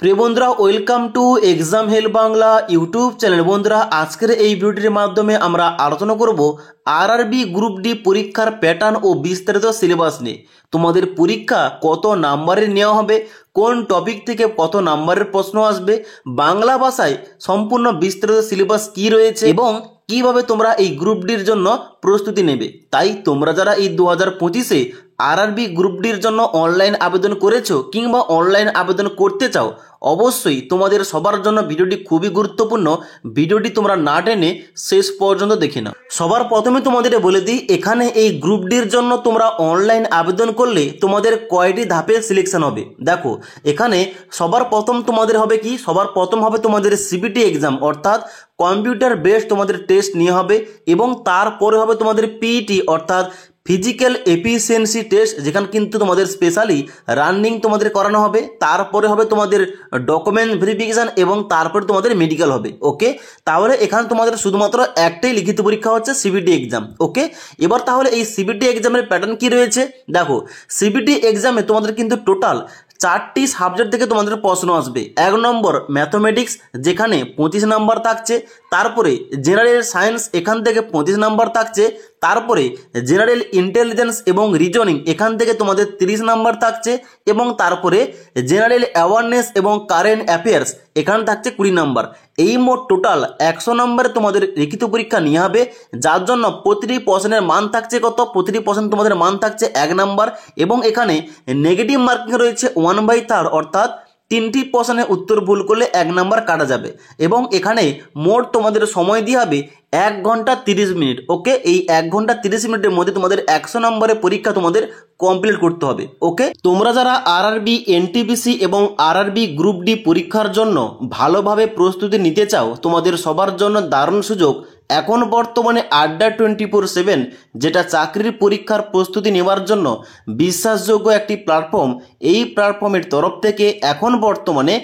প্রিয় বন্ধুরা, welcome to exam help Bangla YouTube channel. বন্ধুরা, আজকের এই ভিডিওটির মাধ্যমে আমরা আলোচনা করব আরআরবি গ্রুপ ডি পরীক্ষার প্যাটার্ন ও বিস্তারিত সিলেবাস নিয়ে। তোমাদের পরীক্ষা কত নাম্বারের নেওয়া হবে, কোন টপিক থেকে কত নাম্বারের প্রশ্ন আসবে, বাংলা ভাষায় সম্পূর্ণ বিস্তারিত সিলেবাস কি রয়েছে এবং কিভাবে তোমরা এই গ্রুপ ডির জন্য প্রস্তুতি নেবে। তাই তোমরা যারা এই 2025-এ আরআরবি গ্রুপ ডির জন্য অনলাইন আবেদন করেছো কিংবা অনলাইন আবেদন করতে চাও, অবশ্যই তোমাদের সবার জন্য ভিডিওটি খুবই গুরুত্বপূর্ণ। ভিডিওটি তোমরা না টেনে শেষ পর্যন্ত দেখে নাও। সবার প্রথমে তোমাদের বলে দিই, এখানে এই গ্রুপ ডির জন্য তোমরা অনলাইন আবেদন করলে তোমাদের কয়টি ধাপে সিলেকশন হবে। দেখো, এখানে সবার প্রথম তোমাদের হবে কি, সবার প্রথম হবে তোমাদের সিবিটি এক্সাম, অর্থাৎ কম্পিউটার বেসড তোমাদের টেস্ট নিয়ে হবে এবং তারপরে হবে তোমাদের পিইটি অর্থাৎ ফিজিক্যাল এফিসিয়েন্সি টেস্ট, যেখানে কিন্তু তোমাদের স্পেশালি রানিং তোমাদের করানো হবে। তারপরে হবে তোমাদের ডকুমেন্ট ভেরিফিকেশান এবং তারপরে তোমাদের মেডিকেল হবে। ওকে, তাহলে এখানে তোমাদের শুধুমাত্র একটাই লিখিত পরীক্ষা হচ্ছে সিবিটি এক্সাম। ওকে, এবার তাহলে এই সিবিটি এক্সামের প্যাটার্ন কি রয়েছে দেখো। সিবিটি এক্সামে তোমাদের কিন্তু টোটাল 4টি সাবজেক্ট থেকে তোমাদের প্রশ্ন আসবে। 1 নম্বর ম্যাথমেটিক্স, যেখানে 25 নাম্বার থাকছে। তারপরে জেনারেল সায়েন্স, এখান থেকে 25 নাম্বার থাকছে। তারপরে জেনারেল ইন্টেলিজেন্স এবং রিজনিং, এখান থেকে তোমাদের 30 নাম্বার থাকছে। এবং তারপরে জেনারেল অ্যাওয়ারনেস এবং কারেন্ট অ্যাফেয়ার্স, এখানে থাকছে 20 নাম্বার। এই মোট টোটাল 100 নম্বরে তোমাদের লিখিত পরীক্ষা নিয়ে হবে, যার জন্য প্রতিটি প্রশ্নের মান থাকছে কত, প্রতিটি প্রশ্ন তোমাদের মান থাকছে 1 নাম্বার। এবং এখানে নেগেটিভ মার্কিং রয়েছে 1/3, অর্থাৎ 3টি প্রশ্নের উত্তর ভুল করলে 1 নাম্বার কাটা যাবে। এবং এখানে মোট তোমাদের সময় দিয়ে হবে 1 ঘন্টা 30 মিনিট। ওকে, এই 1 ঘন্টা 30 মিনিটের মধ্যে তোমাদের 100 নম্বরের পরীক্ষা তোমাদের কমপ্লিট করতে হবে। ওকে, তোমরা যারা আরআরবি এনটিপিসি এবং আরআরবি গ্রুপ ডি পরীক্ষার জন্য ভালোভাবে প্রস্তুতি নিতে চাও, তোমাদের সবার জন্য দারুণ সুযোগ। এখন বর্তমানে আড্ডা 24/7, যেটা চাকরির পরীক্ষার প্রস্তুতি নেওয়ার জন্য বিশ্বাসযোগ্য একটি প্ল্যাটফর্ম। এই প্ল্যাটফর্মের তরফ থেকে এখন বর্তমানে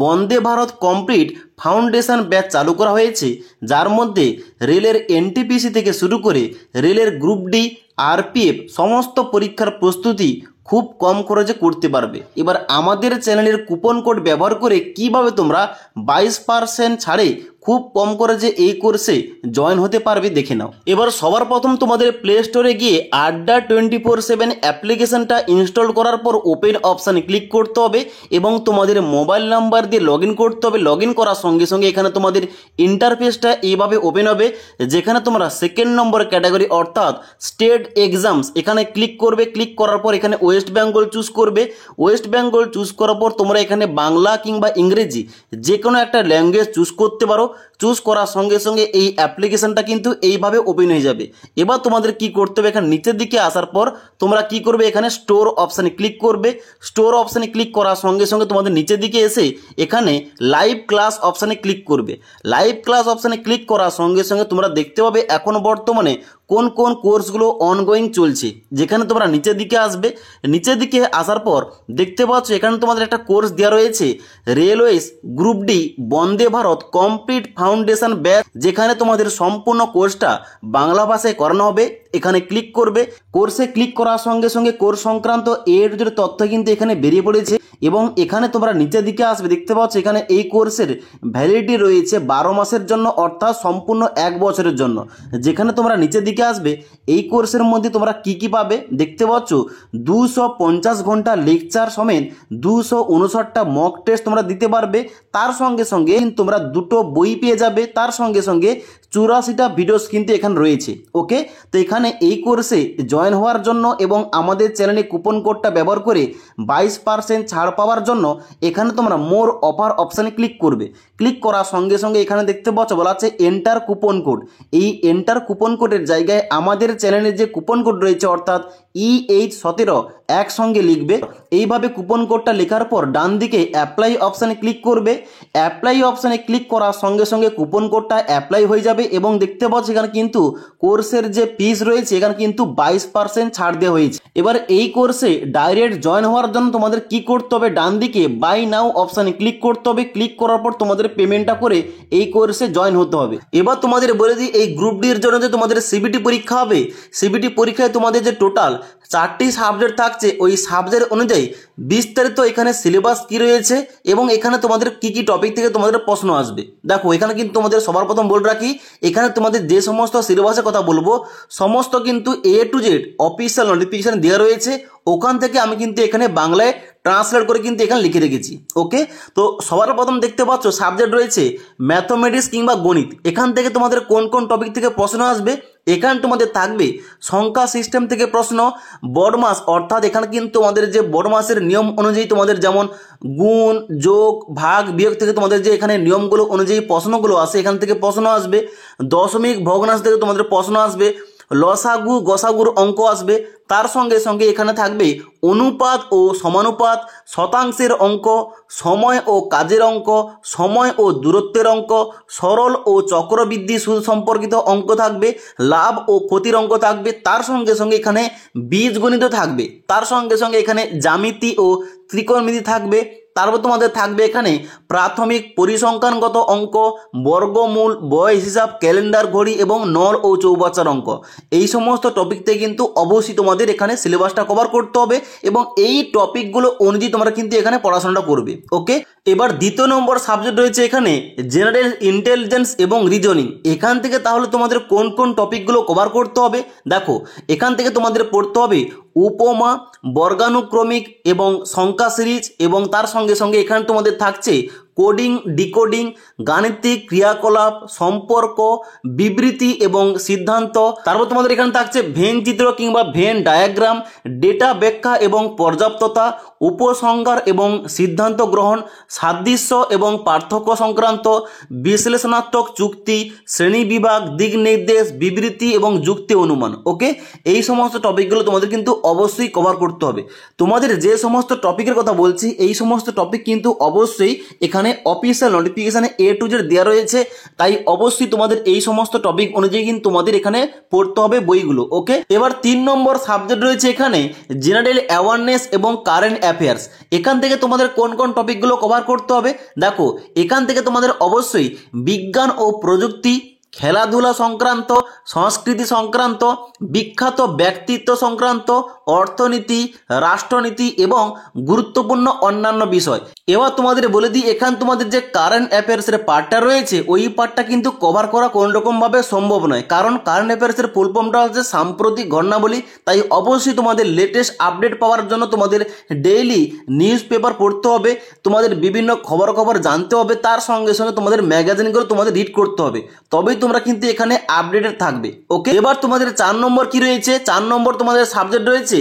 Vande Bharat complete foundation batch চালু করা হয়েছে, যার মধ্যে রেলের এনটিপিসি থেকে শুরু করে রেলের গ্রুপ ডি, আরপিএফ সমস্ত পরীক্ষার প্রস্তুতি খুব কম খরচে করতে পারবে। এবার আমাদের চ্যানেলের কুপন কোড ব্যবহার করে কিভাবে তোমরা 22% ছাড়ে খুব কম খরচে এই কোর্সে জয়েন হতে পারবে দেখে নাও। এবার সবার প্রথম তোমাদের প্লে স্টোরে গিয়ে আড্ডা 24/7 অ্যাপ্লিকেশনটা ইনস্টল করার পর ওপেন অপশানে ক্লিক করতে হবে এবং তোমাদের মোবাইল নাম্বার দিয়ে লগ ইন করতে হবে। লগ ইন করার সঙ্গে সঙ্গে এখানে তোমাদের ইন্টারফেসটা এইভাবে ওপেন হবে, যেখানে তোমরা 2nd নম্বর ক্যাটাগরি অর্থাৎ স্টেট এক্সামস, এখানে ক্লিক করবে। ক্লিক করার পর এখানে ওয়েস্ট বেঙ্গল চুজ করবে। ওয়েস্ট বেঙ্গল চুজ করার পর তোমরা এখানে বাংলা কিংবা ইংরেজি যে কোনো একটা ল্যাঙ্গুয়েজ চুজ করতে পারো। চুজ করার সঙ্গে সঙ্গে এই অ্যাপ্লিকেশনটা কিন্তু এইভাবে ওপেন হয়ে যাবে। এবার তোমাদের কি করতে হবে, এখানে নিচের দিকে আসার পর তোমরা কি করবে, এখানে স্টোর অপশানে ক্লিক করবে। স্টোর অপশানে ক্লিক করার সঙ্গে সঙ্গে তোমাদের নিচের দিকে এসে এখানে লাইভ ক্লাস অপশানে ক্লিক করবে। লাইভ ক্লাস অপশানে ক্লিক করার সঙ্গে সঙ্গে তোমরা দেখতে পাবে এখন বর্তমানে কোন কোন কোর্সগুলো অনগোয়িং চলছে। যেখানে তোমরা নিচের দিকে আসবে, নিচের দিকে আসার পর দেখতে পাচ্ছ এখানে তোমাদের একটা কোর্স দেওয়া রয়েছে railways group D Vande Bharat complete foundation batch, যেখানে তোমাদের সম্পূর্ণ কোর্সটা বাংলা ভাষায় করানো হবে। এখানে ক্লিক করবে। কোর্সে ক্লিক করার সঙ্গে সঙ্গে কোর্স সংক্রান্ত এর তথ্য কিন্তু এখানে বেরিয়ে পড়েছে এবং এখানে তোমরা নিচের দিকে আসবে, দেখতে পাচ্ছ এখানে এই কোর্সের ভ্যালিডিটি রয়েছে 12 মাসের জন্য, অর্থাৎ সম্পূর্ণ 1 বছরের জন্য। যেখানে তোমরা নিচের দিকে আসবে, এই কোর্সের মধ্যে তোমরা কি কি পাবে দেখতে পাচ্ছ, 250 ঘন্টা লেকচার সমেত 259টা মক টেস্ট তোমরা দিতে পারবে। তার সঙ্গে সঙ্গে তোমরা 2টো বই পেয়ে যাবে। তার সঙ্গে সঙ্গে 84টা ভিডিওস কিন্তু এখানে রয়েছে। ওকে, তো এখানে এই কোর্সে জয়েন হওয়ার জন্য এবং আমাদের চ্যানেলে কুপন কোডটা ব্যবহার করে 22% ছাড় পাওয়ার জন্য এখানে তোমরা মোর অফার অপশানে ক্লিক করবে। ক্লিক করার সঙ্গে সঙ্গে এখানে দেখতে পাচ্ছ বলা আছে এন্টার কুপন কোড। এই এন্টার কুপন কোডের জায়গায় আমাদের চ্যানেলে যে কুপন কোড রয়েছে অর্থাৎ EH17 একসঙ্গে লিখবে। এইভাবে কুপন কোডটা লেখার পর ডান দিকে অ্যাপ্লাই অপশানে ক্লিক করবে। অ্যাপ্লাই অপশানে ক্লিক করার সঙ্গে সঙ্গে কুপন কোডটা অ্যাপ্লাই হয়ে যাবে যাবে এবং দেখতে পাচ্ছ এখানে কিন্তু কোর্সের যে ফিস রয়েছে এখানে কিন্তু 22% ছাড় দেওয়া হয়েছে। এবার এই কোর্সে ডাইরেক্ট জয়েন হওয়ার জন্য তোমাদের কি করতে হবে, ডান দিকে বাই নাও অপশানে ক্লিক করতে হবে। ক্লিক করার পর তোমাদের পেমেন্টটা করে এই কোর্সে জয়েন হতে হবে। এবার তোমাদের বলে দিই, এই গ্রুপ ডির জন্য যে তোমাদের সিবিটি পরীক্ষা হবে, সিবিটি পরীক্ষায় তোমাদের যে টোটাল 4টি সাবজেক্ট থাকছে, ওই সাবজেক্ট অনুযায়ী বিস্তারিত এখানে সিলেবাস কি রয়েছে এবং এখানে তোমাদের কি কি টপিক থেকে তোমাদের প্রশ্ন আসবে। দেখো এখানে কিন্তু তোমাদের সবার প্রথম বলে রাখি, এখানে তোমাদের যে সমস্ত সিলেবাসের কথা বলবো সমস্ত কিন্তু A to Z official notification দেওয়া রয়েছে। ওখান থেকে আমি কিন্তু এখানে বাংলায় ট্রান্সলেট করে কিন্তু এখানে লিখে রেখেছি। ওকে, তো সবার প্রথম দেখতে পাচ্ছ সাবজেক্ট রয়েছে ম্যাথমেটিক্স কিংবা গণিত। এখান থেকে তোমাদের কোন কোন টপিক থেকে প্রশ্ন আসবে, এখানে তোমাদের থাকবে সংখ্যা সিস্টেম থেকে প্রশ্ন, বড়মাস অর্থাৎ এখানে কিন্তু তোমাদের যে বড়মাসের নিয়ম অনুযায়ী তোমাদের যেমন গুণ যোগ ভাগ বিয়োগ থেকে তোমাদের যে এখানে নিয়মগুলো অনুযায়ী প্রশ্নগুলো আসে এখান থেকে প্রশ্ন আসবে, দশমিক ভগ্নাংশ থেকে তোমাদের প্রশ্ন আসবে, লসাগু গসাগুর অঙ্ক আসবে। তার সঙ্গে সঙ্গে এখানে থাকবে অনুপাত ও সমানুপাত, শতাংশের অঙ্ক, সময় ও কাজের অঙ্ক, সময় ও দূরত্বের অঙ্ক, সরল ও চক্রবৃদ্ধি সুদ সম্পর্কিত অঙ্ক থাকবে, লাভ ও ক্ষতির অঙ্ক থাকবে। তার সঙ্গে সঙ্গে এখানে বীজগণিত থাকবে, তার সঙ্গে সঙ্গে এখানে জ্যামিতি ও ত্রিকোণমিতি থাকবে। তারপর তোমাদের থাকবে এখানে প্রাথমিক পরিসংখ্যানগত অঙ্ক, বর্গমূল, বয়স হিসাব, ক্যালেন্ডার ঘড়ি এবং নর ও চৌবাচ্চার অঙ্ক। এই সমস্ত টপিক থেকে কিন্তু অবশ্যই তোমাদের এখানে সিলেবাসটা কভার করতে হবে এবং এই টপিকগুলো অনুযায়ী তোমরা কিন্তু এখানে পড়াশোনাটা করবে। ওকে, এবার দ্বিতীয় নম্বর সাবজেক্ট রয়েছে এখানে জেনারেল ইন্টেলিজেন্স এবং রিজনিং। এখান থেকে তাহলে তোমাদের কোন কোন টপিকগুলো কভার করতে হবে, দেখো এখান থেকে তোমাদের পড়তে হবে উপমা, বর্গানুক্রমিক এবং সংখ্যা সিরিজ এবং তার সঙ্গে সঙ্গে এখানে তোমাদের থাকছে কোডিং, ডিকোডিং, গাণিতিক ক্রিয়াকলাপ, সম্পর্ক, বিবৃতি এবং সিদ্ধান্ত। তারপর তোমাদের এখানে থাকছে ভেন চিত্র কিংবা ভেন ডায়াগ্রাম, ডেটা ব্যাখ্যা এবং পর্যাপ্ততা, উপসংহার এবং সিদ্ধান্ত গ্রহণ, সাদৃশ্য এবং পার্থক্য সংক্রান্ত, বিশ্লেষণাত্মক যুক্তি, শ্রেণী বিভাগ, দিক নির্দেশ, বিবৃতি এবং যুক্তি অনুমান। ওকে, এই সমস্ত টপিকগুলো তোমাদের কিন্তু অবশ্যই কভার করতে হবে। তোমাদের যে সমস্ত টপিকের কথা বলছি এই সমস্ত টপিক কিন্তু অবশ্যই এখানে অফিসিয়াল নোটিফিকেশনে A to Z দেওয়া রয়েছে, তাই অবশ্যই তোমাদের এই সমস্ত টপিক অনুযায়ী কিন্তু তোমাদের এখানে পড়তে হবে বইগুলো। ওকে, এবার 3 নম্বর সাবজেক্ট রয়েছে এখানে জেনারেল অ্যাওয়ারনেস এবং কারেন্ট অ্যাফেয়ার্স। এখান থেকে তোমাদের কোন কোন টপিকগুলো কভার করতে হবে, দেখো এখান থেকে তোমাদের অবশ্যই বিজ্ঞান ও প্রযুক্তি, খেলাধুলা সংক্রান্ত, সংস্কৃতি সংক্রান্ত, বিখ্যাত ব্যক্তিত্ব সংক্রান্ত, অর্থনীতি, রাষ্ট্রনীতি এবং গুরুত্বপূর্ণ অন্যান্য বিষয়। এবার তোমাদের বলে দিই, এখানে তোমাদের যে কারেন্ট অ্যাফেয়ার্সের পার্টটা রয়েছে ওই পার্টটা কিন্তু কভার করা কোনোরকমভাবে সম্ভব নয়, কারণ কারেন্ট অ্যাফেয়ার্সের ফুল ফর্মটা হচ্ছে সাম্প্রতিক ঘটনাবলী। তাই অবশ্যই তোমাদের লেটেস্ট আপডেট পাওয়ার জন্য তোমাদের ডেইলি নিউজ পেপার পড়তে হবে, তোমাদের বিভিন্ন খবর জানতে হবে, তার সঙ্গে সঙ্গে তোমাদের ম্যাগাজিনগুলো তোমাদের রিড করতে হবে, তবেই তোমরা কিন্তু এখানে আপডেটেড থাকবে। ওকে, এবার তোমাদের 4 নম্বর কি রয়েছে, 4 নম্বর তোমাদের সাবজেক্ট রয়েছে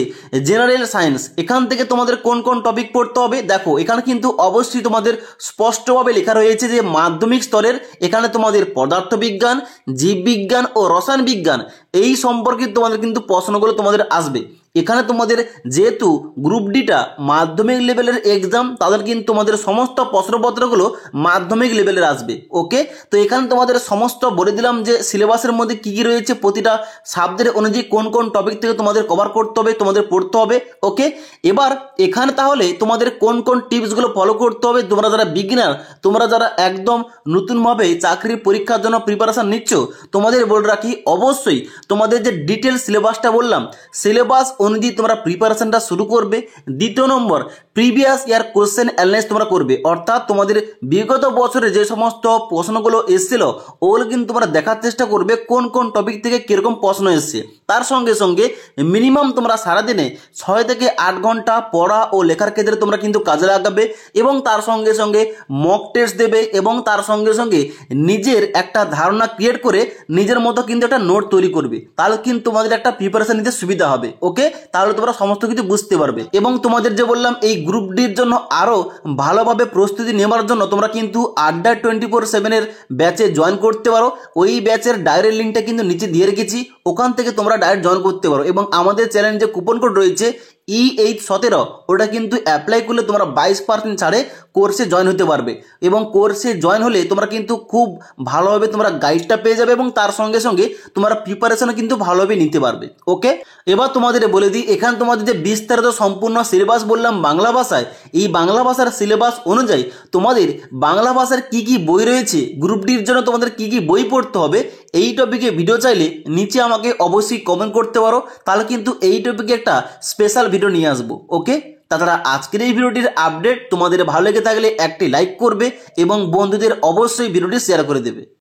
জেনারেল সায়েন্স। এখান থেকে তোমাদের কোন কোন টপিক পড়তে হবে, দেখো এখানে কিন্তু অবশ্যই তোমাদের স্পষ্টভাবে লেখা রয়েছে যে মাধ্যমিক স্তরের এখানে তোমাদের পদার্থবিজ্ঞান, জীববিজ্ঞান ও রসায়ন বিজ্ঞান এই সম্পর্কিত তোমাদের কিন্তু প্রশ্নগুলো তোমাদের আসবে। এখানে তোমাদের যেহেতু গ্রুপ ডিটা মাধ্যমিক লেভেলের এক্সাম, তাদের কিন্তু তোমাদের সমস্ত প্রশ্নপত্রগুলো মাধ্যমিক লেভেলের আসবে। ওকে, তো এখানে তোমাদের সমস্ত বলে দিলাম যে সিলেবাসের মধ্যে কী কী রয়েছে, প্রতিটা সাবজেক্ট অনুযায়ী কোন কোন টপিক থেকে তোমাদের কভার করতে হবে, তোমাদের পড়তে হবে। ওকে, এবার এখানে তাহলে তোমাদের কোন কোন টিপসগুলো ফলো করতে হবে, তোমরা যারা বিগিনার, তোমরা যারা একদম নতুনভাবে চাকরির পরীক্ষার জন্য প্রিপারেশান নিচ্ছ, তোমাদের বলে রাখি অবশ্যই তোমাদের যে ডিটেল সিলেবাসটা বললাম সিলেবাস অনুযায়ী তোমরা প্রিপারেশনটা শুরু করবে। দ্বিতীয় নম্বর, প্রিভিয়াস ইয়ার কোশ্চেন অ্যানালাইজ তোমরা করবে, অর্থাৎ তোমাদের বিগত বছরে যে সমস্ত প্রশ্নগুলো এসেছিল ওগুলো কিন্তু তোমরা দেখার চেষ্টা করবে কোন কোন টপিক থেকে কীরকম প্রশ্ন এসছে। তার সঙ্গে সঙ্গে মিনিমাম তোমরা সারাদিনে 6 থেকে 8 ঘন্টা পড়া ও লেখার ক্ষেত্রে তোমরা কিন্তু কাজে লাগাবে এবং তার সঙ্গে সঙ্গে মক টেস্ট দেবে এবং তার সঙ্গে সঙ্গে নিজের একটা ধারণা ক্রিয়েট করে নিজের মতো কিন্তু একটা নোট তৈরি করবে, তাহলে কিন্তু তোমাদের একটা প্রিপারেশন নিতে সুবিধা হবে। ওকে, তাহলে তোমরা সমস্ত কিছু বুঝতে পারবে এবং তোমাদের যে বললাম এই গ্রুপ ডির জন্য আরও ভালোভাবে প্রস্তুতি নেওয়ার জন্য তোমরা কিন্তু আড্ডা 24/7 ব্যাচে জয়েন করতে পারো। ওই ব্যাচের ডাইরেক্ট লিঙ্কটা কিন্তু নিচে দিয়ে রেখেছি, ওখান থেকে তোমরা ডাইরেক্ট জয়েন করতে পারো এবং আমাদের চ্যানেলে যে কুপন কোড রয়েছে E817 ওটা কিন্তু অ্যাপ্লাই করলে তোমরা 22% ছাড়ে কোর্সে জয়েন হতে পারবে এবং কোর্সে জয়েন হলে তোমরা কিন্তু খুব ভালোভাবে তোমরা গাইডটা পেয়ে যাবে এবং তার সঙ্গে সঙ্গে তোমরা প্রিপারেশনও কিন্তু ভালোভাবে নিতে পারবে। ওকে, এবার তোমাদের বলে দিই, এখানে তোমাদের যে বিস্তারিত সম্পূর্ণ সিলেবাস বললাম বাংলা ভাষায়, এই বাংলা ভাষার সিলেবাস অনুযায়ী তোমাদের বাংলা ভাষার কি কি বই রয়েছে, গ্রুপ ডির জন্য তোমাদের কি কি বই পড়তে হবে, এই টপিকে ভিডিও চাইলে নিচে আমাকে অবশ্যই কমেন্ট করতে পারো, তাহলে কিন্তু এই টপিকে একটা স্পেশাল ভিডিও নিয়ে আসবো। ওকে, তাছাড়া আজকের এই ভিডিওটির আপডেট তোমাদের ভালো লেগে থাকলে একটি লাইক করবে এবং বন্ধুদের অবশ্যই ভিডিওটি শেয়ার করে দেবে।